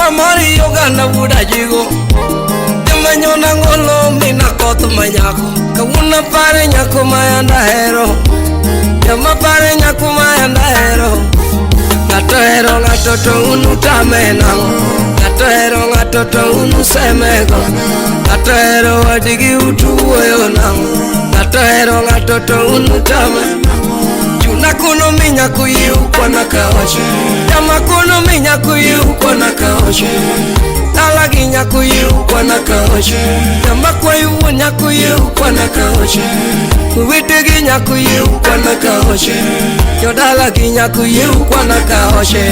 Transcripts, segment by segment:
Samora mari yoga na buda jigo Jamanyona ngolo mina koto manyako Kawuna pare nyako mayanda hero Jama pare nyako mayanda hero Ngato hero ngato to unu tamenango Ngato hero ngato to unu semego Ngato hero wadigi utuwe nango Ngato hero ngato to unu tamenango Juna kuno minya kuyu kwa nakaoshe Jama kuno minya kuyu kwa nakaoshe Talagi nyakuyu kwa nakaoshe Jama kwayu nyakuyu kwa nakaoshe Witigi nyakuyu kwa nakaoshe Yodalagi nyakuyu kwa nakaoshe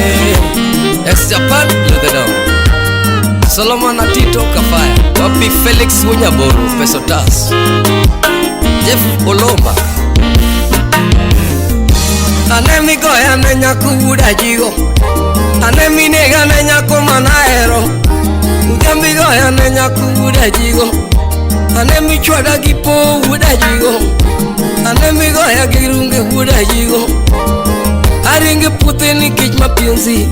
Extra part, look it down Solomon Atito Kafaya Wapi Felix Unyaboru Pesotas Jeff Olomba Anemi goya na nyakuda jigo Anemi nega na nyako manahero Ugambi goya na nyakuda jigo Anemi chwada gipo uda jigo Anemi goya girunge uda jigo Haringe pute ni kich mapenzi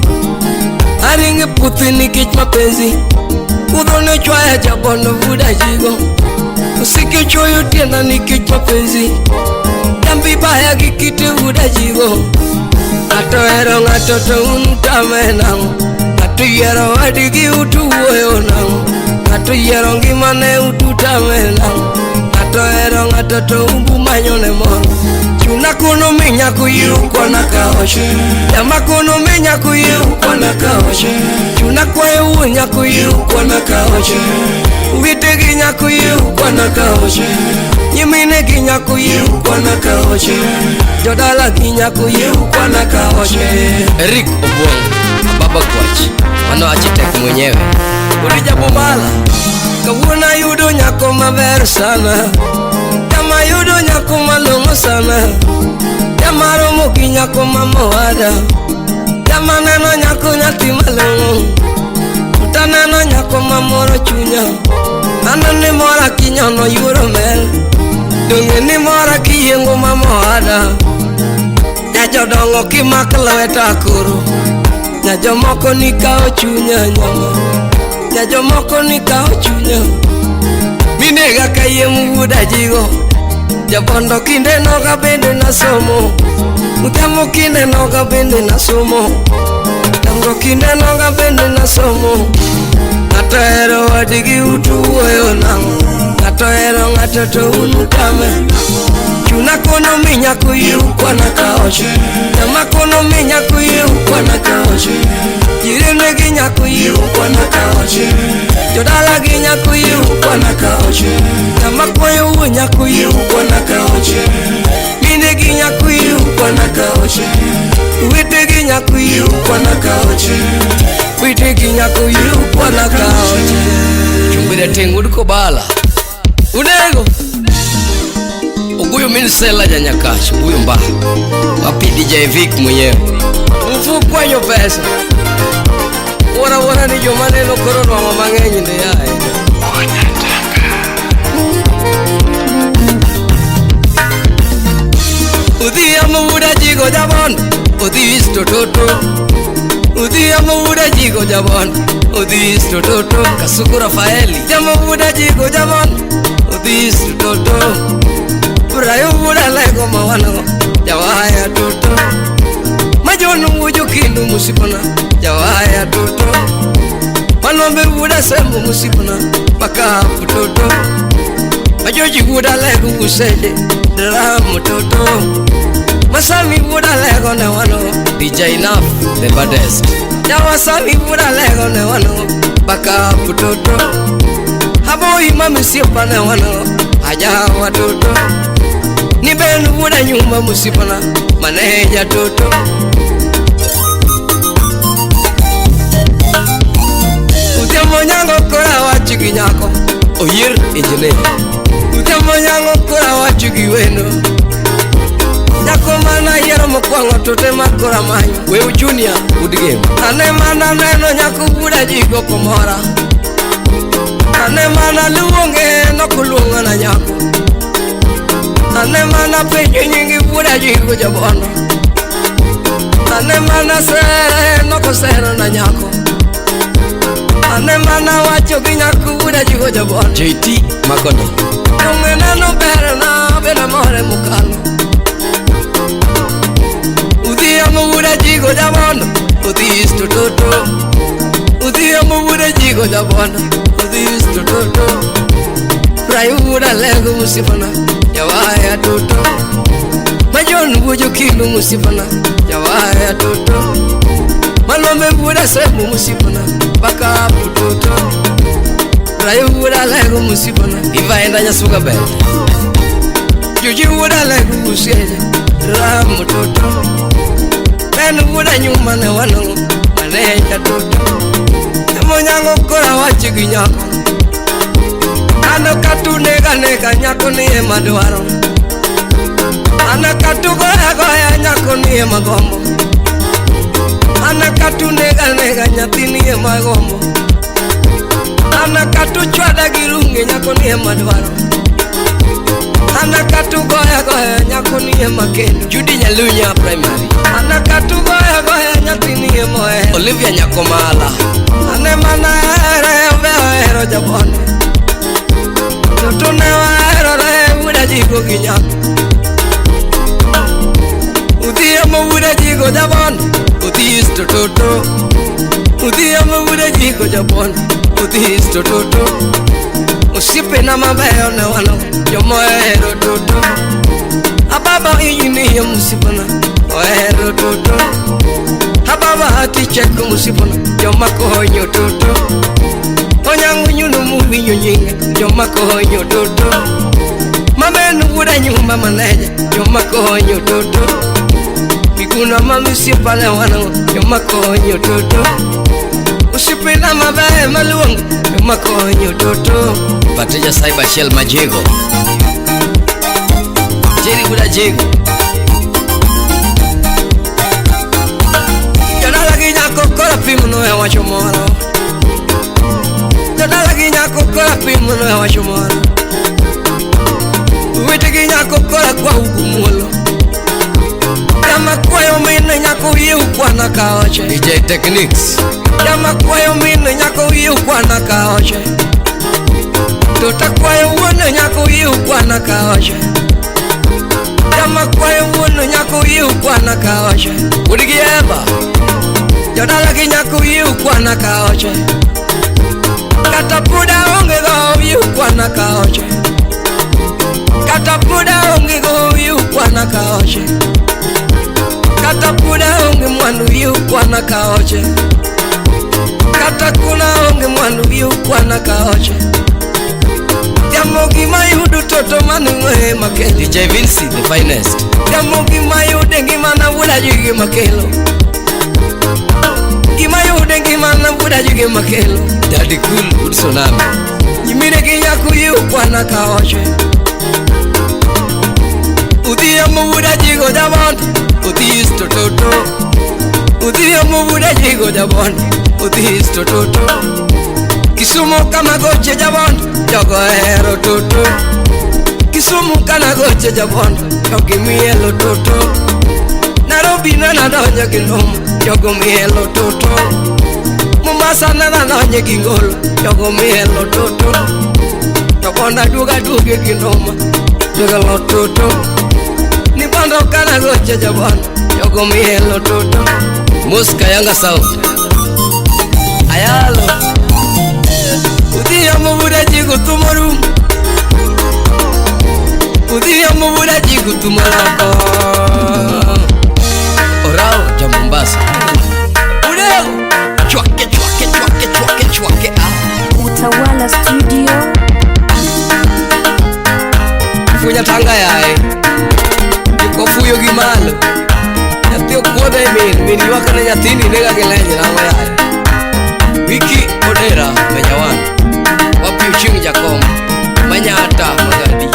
Haringe pute ni kich mapenzi Udone chwaya jabono uda jigo Usike choyo tienda ni kich mapenzi Jambi baya kikite uda jigo Ngato hero ngato to untame nango Ngato yero wadigi utuwe nango Ngato yero ngimane ututame nango Ngato hero ngato to umbu manyone mono Chuna kuno minya kuyu kwa nakaoshe Jama kuno minya kuyu kwa nakaoshe Chuna kwae unya kuyu kwa nakaoshe Witegi nyakuyu kwa nakaoshe Nyimine kinyakuyu kwa nakaoshe Jodala kinyakuyu kwa nakaoshe Eric Obuong, Baba Kwachi Wano architect mwenyewe Urija Bumala Kawuna yudo nyako maber sana Jama yudo nyako malongo sana Jama romo kinyako mamawada Jama neno nyako nyati malongo Utaneno nyako mamoro chunya Anane mora kinyono yuro mel Dungi ni mora kiyengo mamawada Nyajo dongo kimakla wetakuru Nyajo moko nikao chunya nyama Nyajo moko nikao chunya Minega kaye muda jigo Jabondo kinde noga bende na somo Mutamo kinde noga bende na somo Tango kinde noga bende na somo Ngato hero wadigi utuwe nango Ngato hero ngato to unutame Chuna kono minya kuyu kwa nakaoshe Jama kono minya kuyu kwa nakaoshe Jirene ginya kuyu kwa nakaoshe Jodala ginya kuyu kwa nakaoshe Jama kwayo unya kuyu kwa nakaoshe Mine ginya kuyu kwa nakaoshe Wite ginya kuyu kwa nakaoshe Wite ginya kuyu kwa nakaoshe Chumbire tengu duko bala Unego Uguyo minisela janyakash Uguyo mba Wapi DJ Vic mwenyewe Ufu kwenyo pesa Wara ni jomane no korono wa mamangenyi nde yae Udhi amuda jigo jabon Udhi isto toto Udhi amuda jigo jabon Udhi isto toto Kasuku Rafaeli Jamuda jigo jabon Udhi isto toto Urayo muda lego mawano Jawaya toto Majonu uju kindu musipona Jawaya toto Manombe muda sembu musipona Makapu toto Majoji muda lego usede Dramu toto Masami muda lego ne wano DJ Enough, the baddest Jawasami muda lego ne wano Makapu toto Habo imami siyopa ne wano Ajawa toto Ni benu muda nyumba musipona Maneja toto Utemo nyango kora wachigi nyako Oyir engineer Utemo nyango kora wachigi weno Nyako mana yero mkwango tote makora manyo Weu Junior Udigame Ane mana neno nyako buda jigo komora Ane mana luonge no kulunga na nyako Ane mana penye nyingi buda jigo jabono Ane mana sere no kosero na nyako ane mana wacho ginyakuda jigo jabon JT Makondo ongena no berna bena more mukalo Udia muda jigo jabon udis toto Udia muda jigo jabon udis toto Rayuda lego musibana Yawaya toto Majon bujo kilu musibana Yawaya toto Malome buda sebu musibana Baka toto Rayuda lego musibana Iva enda nyasuka bed Juji buda lego musieja Ramu toto Benu buda nyuma ne wano Maneja toto Emo nyango kora wachigi nyako Ana katu nega nyako niye maduaro Ana katu goya nyako niye magombo Ana katu nega nyati niye magombo Ana katu chwada girungi nyako niye maduaro Ana katu goya nyako niye makendo Judy Nyalunya primary Ana katu goya nyati niye moe Olivia Nyakomala Ane mana ero jabone Tune wa re uda jigo ginya Udia mo uda jigo jabon Udis toto Udia mo uda jigo jabon Udis toto Usipe na mabayo na wano Yomo ero toto Ababa iyini ya musipana Oero toto Ababa hati cheku musipana Yoma kohonyo toto Onyangu nyunu muvinyo nyinga Yoma kohonyo toto Mamenu buda nyumba maneja Yoma kohonyo toto Mikuna mamisi pale wanangu Yoma kohonyo toto Usipina mabae maluangu Yoma kohonyo toto Pateja Cyber Shell Majego Jeri buda jego Jana lagi nyako kola pimuno ya wachomoro Jana ginyako kola pimuno ya wachomoro Uwete ginyako kola kwa ugumulo Yama kwayo mine nyako yu kwa nakaoche DJ Techniques Yama kwayo mine nyako yu kwa nakaoche Tota kwayo uone nyako yu kwa nakaoche Yama kwayo uone nyako yu kwa nakaoche Udigieba Jana lagi nyako yu kwa nakaoche Katapuda onge go yu kwa nakaoche Katapuda onge go yu kwa nakaoche Katapuda onge mwandu yu kwa nakaoche Katakuna onge mwandu yu kwa nakaoche Yamogi mayudu toto manu mwe makelo DJ Vinci the finest Yamogi mayude ngimana wuda jugi makelo Gimayude ngimana wuda jugi makelo Daddy Cool Udsonami Yimine kinyaku yu kwa nakaoche Udia muda jigo jabon Udis toto Udia muda jigo jabon Udis toto Kisumu kama goche jabon Jogo ero toto Kisumu kana goche jabon Jogi mielo toto Nairobi nana donye ginomu Jogo mielo toto Mombasa nana donye gingolo Jogo mielo toto Jobona duga duge ginoma Jogo lo toto Ni bando kana goche jabon Jogo mielo toto Muska Yanga South Ayalo Udia mubuda jigo tumaru Udia mubuda jigo tumarako Orao ja Mombasa Ureo Chwake chwake chwake chwake chwake Utawala Studio Funya tanga yae Yuko fuyo gimalo Yatio kuoda mini wakana nyatini nega gelenje na yae Wiki Odera Menyawan Wapi uchingi Jakom Manyata Magadi